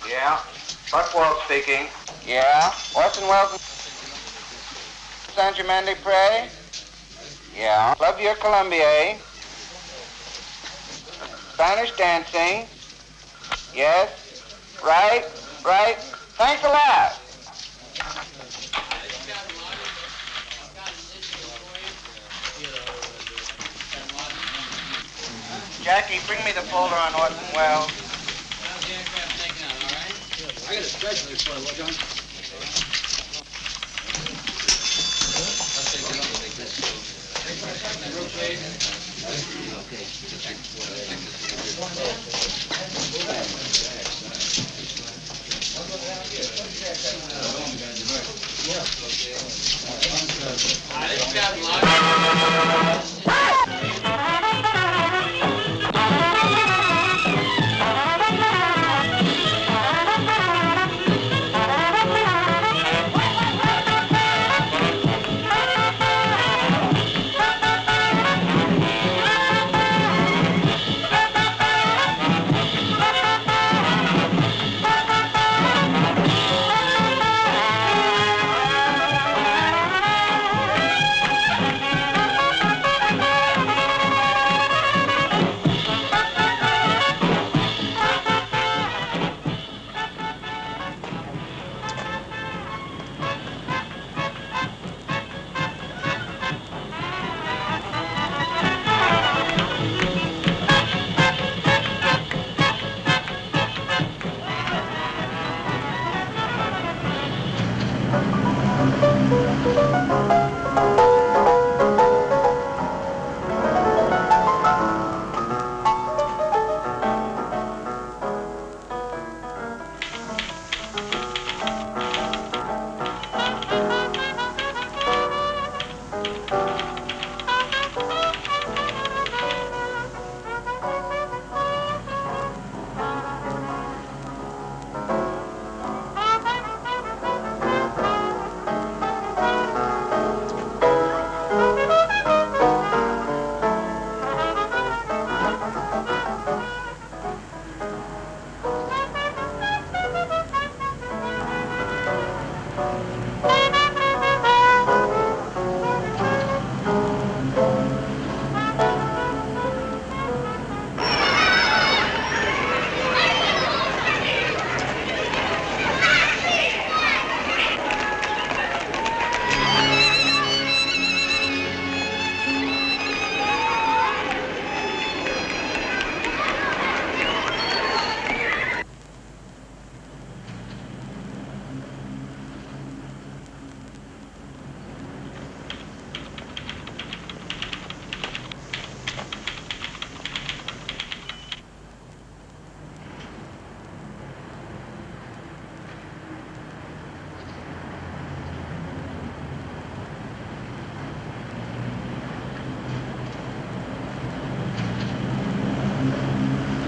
Yeah. Buckwell speaking. Yeah. Orson, Germain-des-Prés. Yeah. Club Your Colombier. Spanish dancing. Yes. Right. Thanks a lot. Jackie, bring me the folder on Orson Welles. I got a specialist for you, John.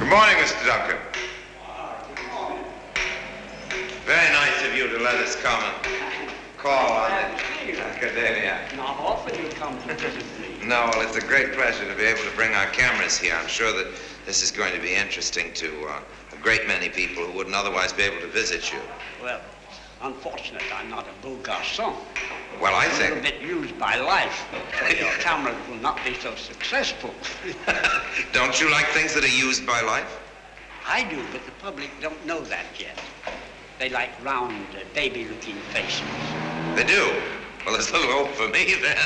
Good morning, Mr. Duncan. Very nice of you to let us come and call on the Academia. Not often you come to visit me. No, well, it's a great pleasure to be able to bring our cameras here. I'm sure that this is going to be interesting to a great many people who wouldn't otherwise be able to visit you. Well, unfortunately, I'm not a beau garçon. Well, I A little think... bit used by life, so your cameras will not be so successful. Don't you like things that are used by life? I do, but the public don't know that yet. They like round, baby-looking faces. They do? Well, there's little hope for me then.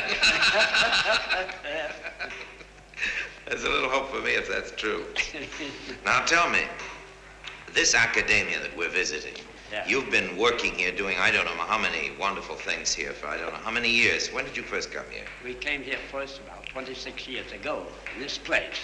There's a little hope for me if that's true. Now tell me, this academia that we're visiting, yeah. You've been working here doing I don't know how many wonderful things here for I don't know how many years. When did you first come here? We came here first about 26 years ago, in this place.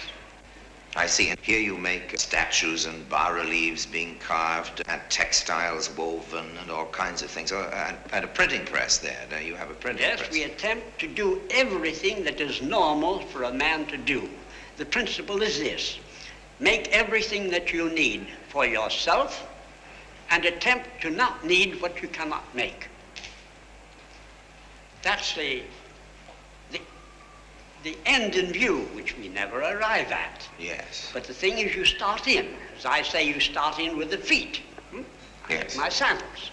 I see. And here you make statues and bas-reliefs being carved, and textiles woven, and all kinds of things. At a printing press there. Now you have a printing press. Yes, we attempt to do everything that is normal for a man to do. The principle is this: make everything that you need for yourself and attempt to not need what you cannot make. That's the end in view, which we never arrive at. Yes. But the thing is, you start in. As I say, you start in with the feet. I Yes. make my saddles.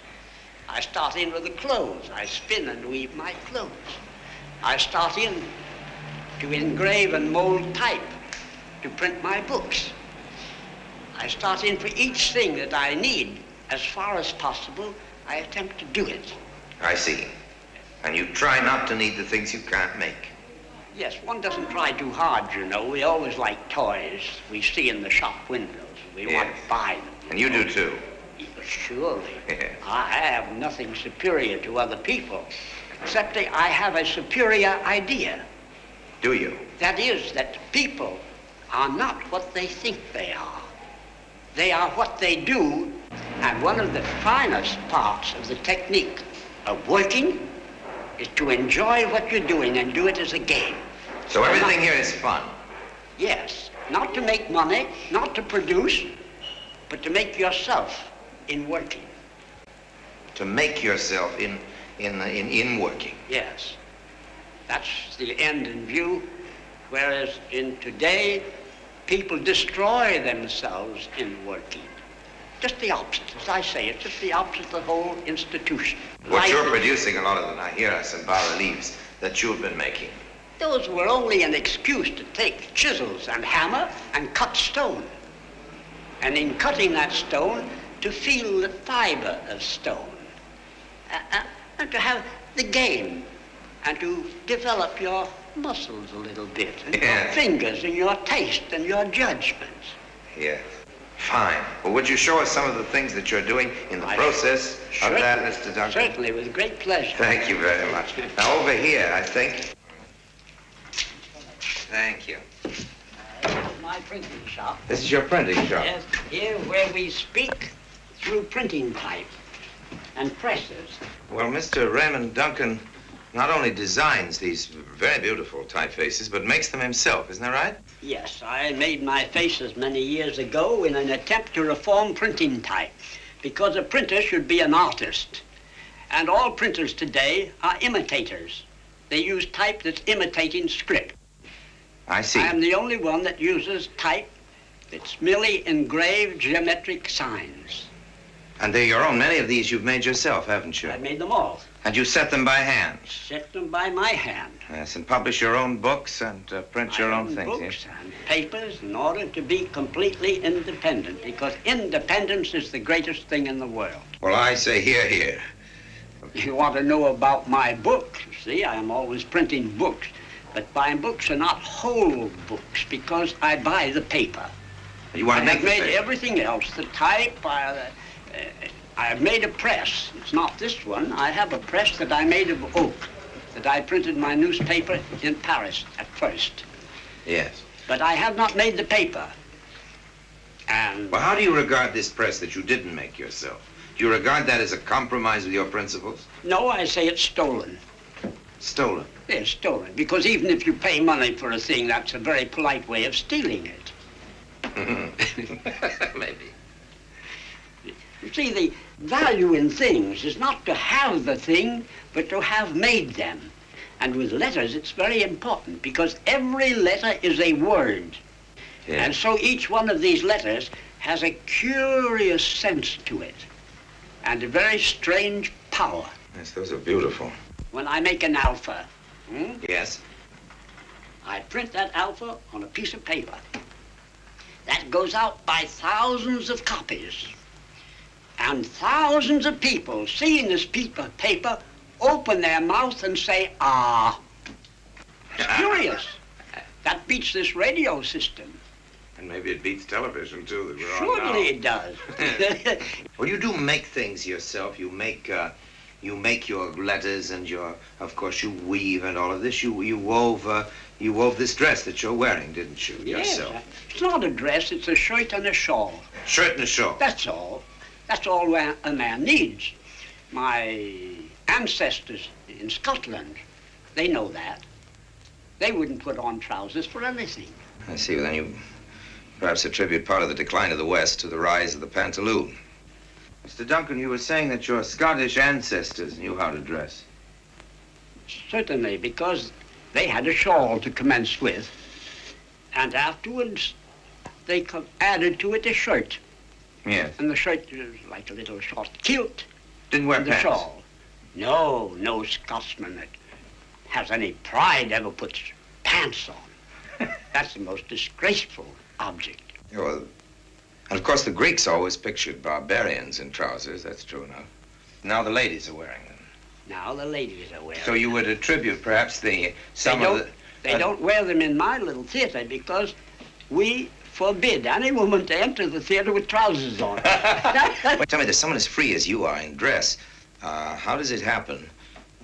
I start in with the clothes. I spin and weave my clothes. I start in to engrave and mold type, to print my books. I start in for each thing that I need. As far as possible, I attempt to do it. I see. And you try not to need the things you can't make. Yes, one doesn't try too hard, you know. We always like toys we see in the shop windows. We want to buy them. And you do too. Surely. Yes. I have nothing superior to other people, except that I have a superior idea. Do you? That is, that people are not what they think they are. They are what they do, and one of the finest parts of the technique of working is to enjoy what you're doing and do it as a game. So everything here is fun. Yes, not to make money, not to produce, but to make yourself in working. To make yourself in working. Yes, that's the end in view, whereas in today, people destroy themselves in working. Just the opposite, as I say, it's just the opposite of the whole institution. What you're producing, a lot of them, I hear some bas-reliefs that you've been making. Those were only an excuse to take chisels and hammer and cut stone. And in cutting that stone, to feel the fiber of stone. And to have the game, and to develop your muscles a little bit, and your fingers, and your taste, and your judgments. Yes. Fine. Well, would you show us some of the things that you're doing in the process of that, Mr. Duncan? Certainly, with great pleasure. Thank you very much. Now, over here, I think. Thank you. This is my printing shop. This is your printing shop? Yes, here where we speak through printing type and presses. Well, Mr. Raymond Duncan not only designs these very beautiful typefaces, but makes them himself, isn't that right? Yes, I made my faces many years ago in an attempt to reform printing type, because a printer should be an artist. And all printers today are imitators. They use type that's imitating script. I see. I am the only one that uses type that's merely engraved geometric signs. And they're your own. Many of these you've made yourself, haven't you? I made them all. And you set them by hand? Set them by my hand. Yes, and publish your own books and print your own things. Books Yes? and papers in order to be completely independent, because independence is the greatest thing in the world. Well, I say here, here. You want to know about my books, you see, I am always printing books. But my books are not whole books, because I buy the paper. You want to make I've made everything else, the type, I've made a press. It's not this one. I have a press that I made of oak, that I printed my newspaper in Paris at first. Yes. But I have not made the paper. And Well, how do you regard this press that you didn't make yourself? Do you regard that as a compromise with your principles? no, I say it's stolen. Stolen. Yes, stolen. Because even if you pay money for a thing, that's a very polite way of stealing it. Maybe. You see, the value in things is not to have the thing, but to have made them. And with letters, it's very important, because every letter is a word. Yes. And so each one of these letters has a curious sense to it, and a very strange power. Yes, those are beautiful. When I make an alpha, Yes. I print that alpha on a piece of paper. That goes out by thousands of copies. And thousands of people, seeing this piece of paper, open their mouth and say, ah. It's curious. That beats this radio system. And maybe it beats television, too, that we're on now. Surely it does. Well, you do make things yourself. You You make your letters and of course, you weave and all of this. You wove this dress that you're wearing, didn't you, yourself? Yes, it's not a dress, it's a shirt and a shawl. Shirt and a shawl? That's all. That's all a man needs. My ancestors in Scotland, they know that. They wouldn't put on trousers for anything. I see. Well, then you perhaps attribute part of the decline of the West to the rise of the pantaloon. Mr. Duncan, you were saying that your Scottish ancestors knew how to dress. Certainly, because they had a shawl to commence with, and afterwards they added to it a shirt. Yes. And the shirt was like a little short kilt. Didn't wear and pants? The shawl. No Scotsman that has any pride ever puts pants on. That's the most disgraceful object. Yeah, well, and of course the Greeks always pictured barbarians in trousers. That's true enough. Now the ladies are wearing them. Now the ladies are wearing them. So you would attribute perhaps They don't wear them in my little theater because we forbid any woman to enter the theater with trousers on. Well, tell me, there's someone as free as you are in dress. How does it happen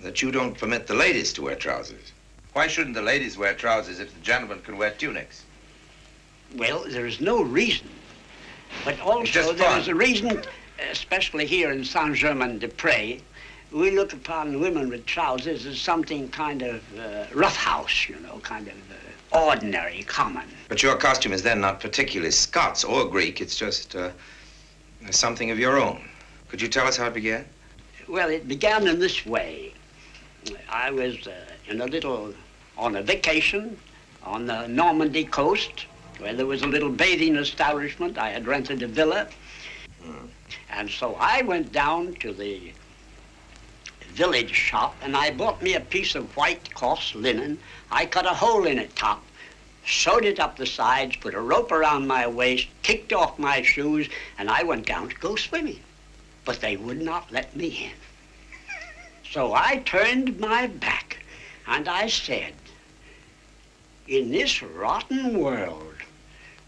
that you don't permit the ladies to wear trousers? Why shouldn't the ladies wear trousers if the gentlemen can wear tunics? Well, there is no reason. But also there is a reason, especially here in Germain-des-Prés, we look upon women with trousers as something kind of roughhouse, you know, kind of ordinary, common. But your costume is then not particularly Scots or Greek. It's just something of your own. Could you tell us how it began? Well, it began in this way. I was on a vacation on the Normandy coast, where there was a little bathing establishment. I had rented a villa. And so I went down to the village shop and I bought me a piece of white coarse linen. I cut a hole in it top, sewed it up the sides, put a rope around my waist, kicked off my shoes, and I went down to go swimming. But they would not let me in. So I turned my back and I said, in this rotten world,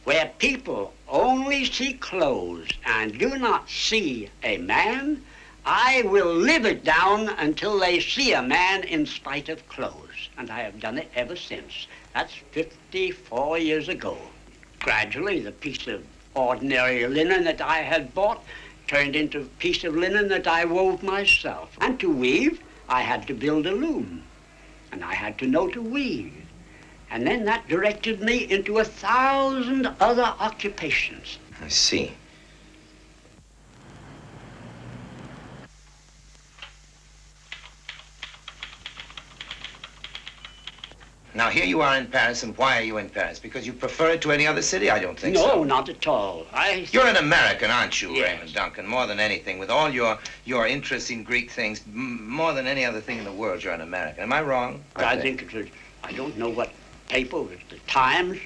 where people only see clothes and do not see a man, I will live it down until they see a man in spite of clothes. And I have done it ever since. That's 54 years ago. Gradually, the piece of ordinary linen that I had bought turned into a piece of linen that I wove myself. And to weave, I had to build a loom. And I had to know to weave. And then that directed me into 1,000 other occupations. I see. Now, here you are in Paris, and why are you in Paris? Because you prefer it to any other city? I don't think so. No, not at all. You're an American, aren't you, Yes. Raymond Duncan? More than anything, with all your interest in Greek things, more than any other thing in the world, you're an American. Am I wrong? I think it was, I don't know what paper, it was the Times.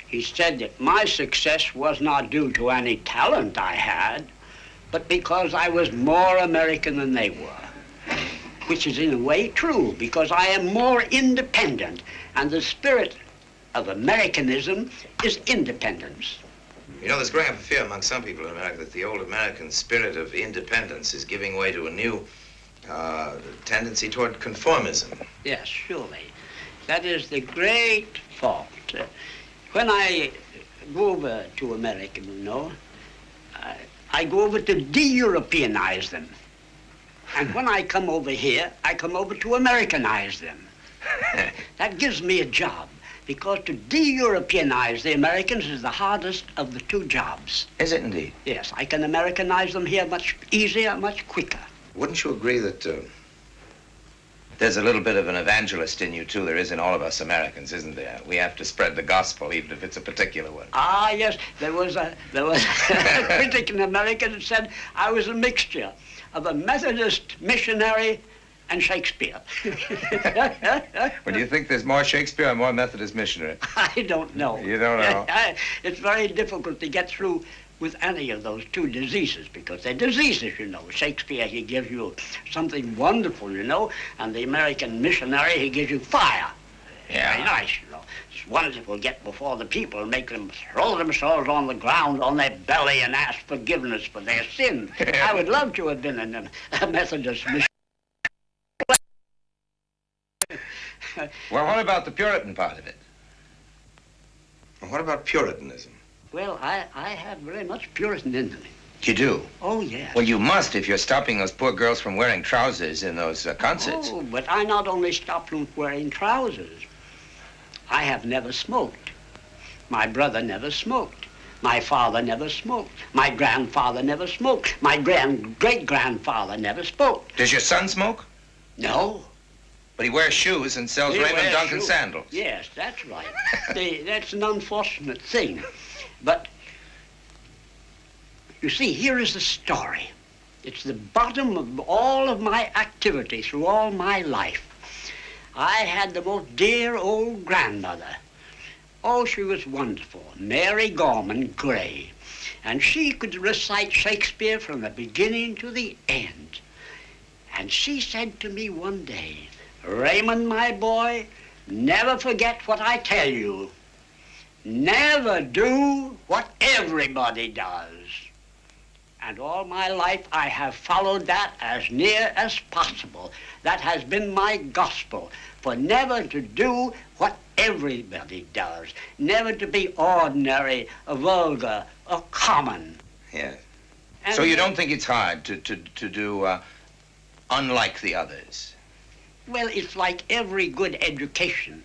He said that my success was not due to any talent I had, but because I was more American than they were. Which is in a way true, because I am more independent, and the spirit of Americanism is independence. You know, there's growing up a fear among some people in America that the old American spirit of independence is giving way to a new tendency toward conformism. Yes, surely. That is the great fault. When I go over to America, you know, I go over to de-Europeanize them. And when I come over here, I come over to Americanize them. That gives me a job, because to de-Europeanize the Americans is the hardest of the two jobs. Is it indeed? Yes, I can Americanize them here much easier, much quicker. Wouldn't you agree that there's a little bit of an evangelist in you, too? There is in all of us Americans, isn't there? We have to spread the gospel, even if it's a particular one. Ah, yes. There was a critic in America that said I was a mixture of a Methodist missionary and Shakespeare. Well, do you think there's more Shakespeare or more Methodist missionary? I don't know. You don't know? It's very difficult to get through with any of those two diseases, because they're diseases, you know. Shakespeare, he gives you something wonderful, you know, and the American missionary, he gives you fire. Yeah. Very nice, you know. It's wonderful to get before the people and make them throw themselves on the ground on their belly and ask forgiveness for their sins. I would love to have been a Methodist missionary. Well, what about the Puritan part of it? Well, what about Puritanism? Well, I have very much Puritan in me. You do? Oh, yes. Well, you must if you're stopping those poor girls from wearing trousers in those concerts. Oh, but I not only stopped them wearing trousers. I have never smoked. My brother never smoked. My father never smoked. My grandfather never smoked. My great-grandfather never smoked. Does your son smoke? No. But he wears shoes and sells Raymond Duncan sandals. Yes, that's right. That's an unfortunate thing. But, you see, here is the story. It's the bottom of all of my activity through all my life. I had the most dear old grandmother. Oh, she was wonderful, Mary Gorman Gray. And she could recite Shakespeare from the beginning to the end. And she said to me one day, Raymond, my boy, never forget what I tell you. Never do what everybody does. And all my life I have followed that as near as possible. That has been my gospel, for never to do what everybody does. Never to be ordinary, vulgar, or common. Yes. And so you don't think it's hard to do unlike the others? Well, it's like every good education.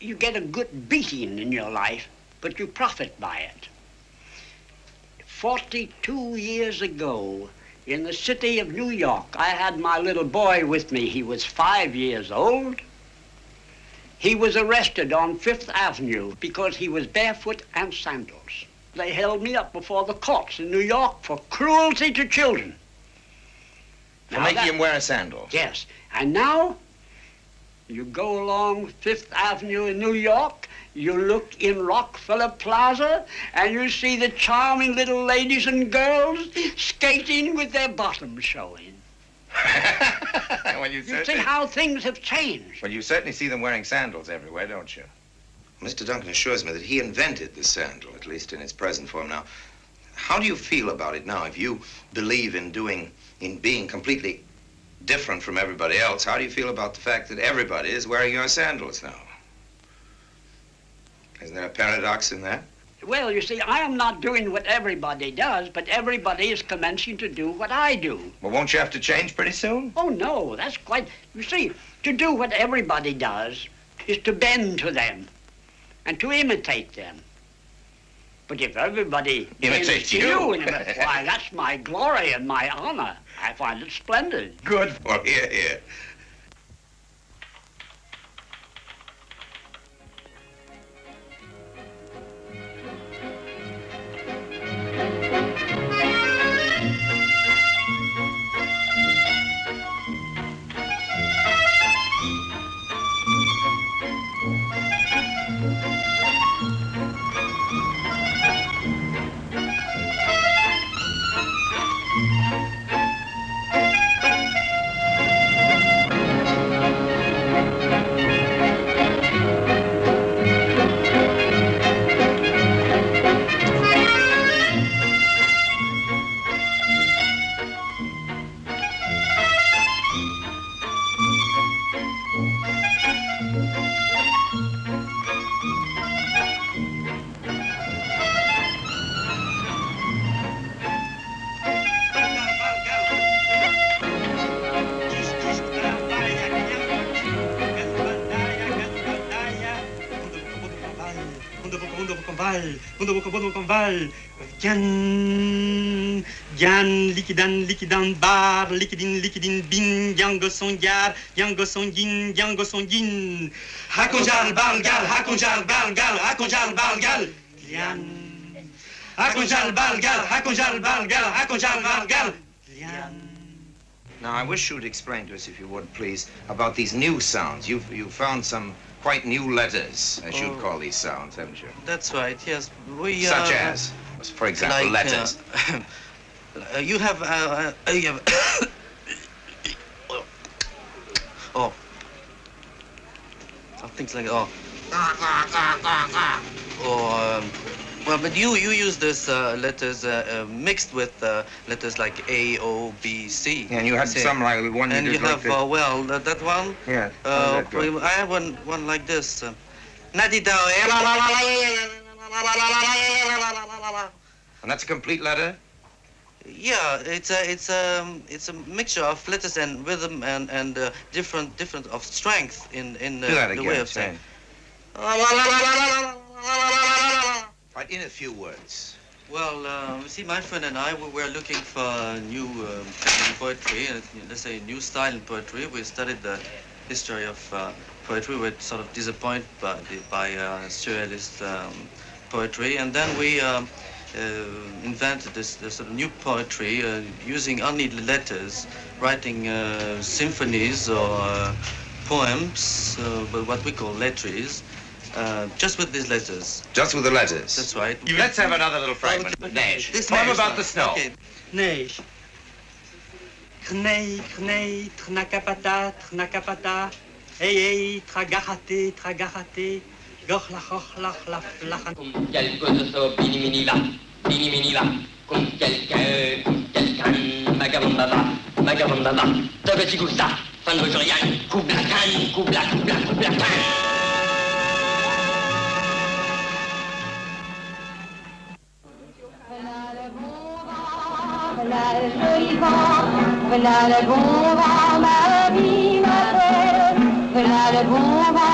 You get a good beating in your life, but you profit by it. 42 years ago, in the city of New York, I had my little boy with me. He was 5 years old. He was arrested on Fifth Avenue because he was barefoot and sandals. They held me up before the courts in New York for cruelty to children. For making him wear a sandal? Yes. And now, you go along Fifth Avenue in New York, you look in Rockefeller Plaza, and you see the charming little ladies and girls skating with their bottoms showing. Well, you see how things have changed. Well, you certainly see them wearing sandals everywhere, don't you? Mr. Duncan assures me that he invented the sandal, at least in its present form. Now, how do you feel about it now? If you believe in being completely different from everybody else, how do you feel about the fact that everybody is wearing your sandals now? Isn't there a paradox in that? Well, you see, I am not doing what everybody does, but everybody is commencing to do what I do. Well, won't you have to change pretty soon? Oh, no, that's quite... You see, to do what everybody does is to bend to them and to imitate them. But if everybody imitates you, why, that's my glory and my honor. I find it splendid. Good. Well, here. Likidan bar, likidin bin, yango son yar, yango son yin. Hakonjal balgal, lian. Hakonjal balgal, lian. Now, I wish you'd explain to us, if you would, please, about these new sounds. You've found some quite new letters, as you'd call these sounds, haven't you? That's right, yes. We, such as, for example, like, letters. You have oh, things like or Well, but you use this letters mixed with letters like A, O, B, C. Yeah, and you had some like one. And you have like well that one. Yes. I have one like this. Nadida. And that's a complete letter. Yeah, it's a mixture of letters and rhythm and different of strength in the way of saying. Right, in a few words. Well, you see, my friend and I, we were looking for new poetry, let's say a new style in poetry. We studied the history of poetry. We were sort of disappointed by surrealist poetry, and then we invented this sort of new poetry using only letters, writing symphonies or poems, but what we call letters. Just with these letters. Just with the letters? That's right. Let's have another little fragment. Neige. This Poem about the snow. Okay. Neige. Knei, knei, tnakapata, tnakapata. Ei, tragahate, tragahate. Gochlach, gochlach, lach. Quelque so bini-mini-la, bini-mini-la. Con quelqu'un, magabambaba. Tagati gusta, fan vojorian, kubla-kan, kubla-kan. Voilà le joli vent, voilà le bon vent, ma vie m'appelle, voilà le bon vent,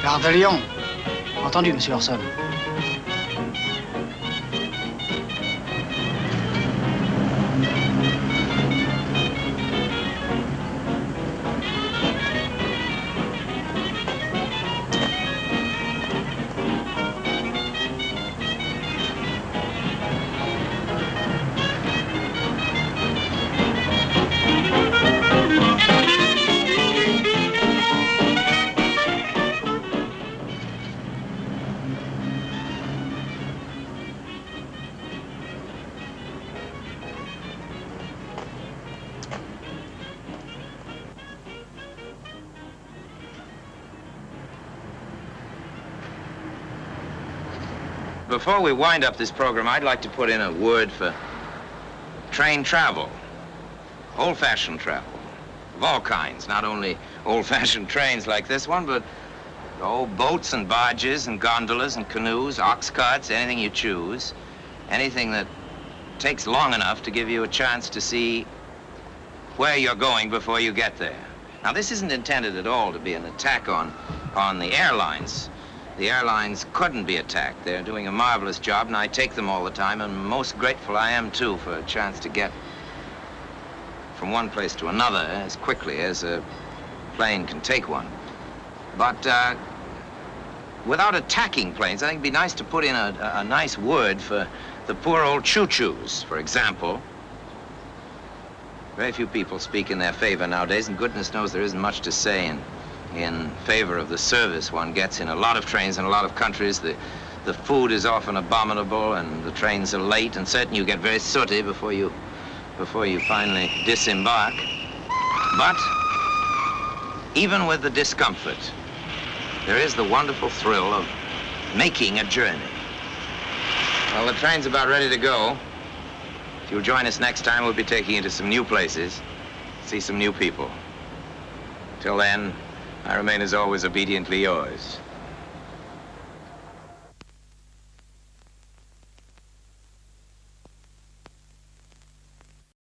Gare de Lyon. Entendu, monsieur Orson. Before we wind up this program, I'd like to put in a word for train travel, old-fashioned travel, of all kinds, not only old-fashioned trains like this one, but boats and barges and gondolas and canoes, ox carts, anything you choose, anything that takes long enough to give you a chance to see where you're going before you get there. Now, this isn't intended at all to be an attack on the airlines. The airlines couldn't be attacked. They're doing a marvelous job, and I take them all the time, and most grateful I am, too, for a chance to get from one place to another as quickly as a plane can take one. But without attacking planes, I think it'd be nice to put in a nice word for the poor old choo-choos, for example, Very few people speak in their favor nowadays, and goodness knows there isn't much to say in favor of the service one gets in a lot of trains in a lot of countries. The food is often abominable, and the trains are late, and certainly you get very sooty before you finally disembark. But even with the discomfort, there is the wonderful thrill of making a journey. Well, the train's about ready to go. If you'll join us next time, we'll be taking you to some new places, see some new people. Till then, I remain as always obediently yours.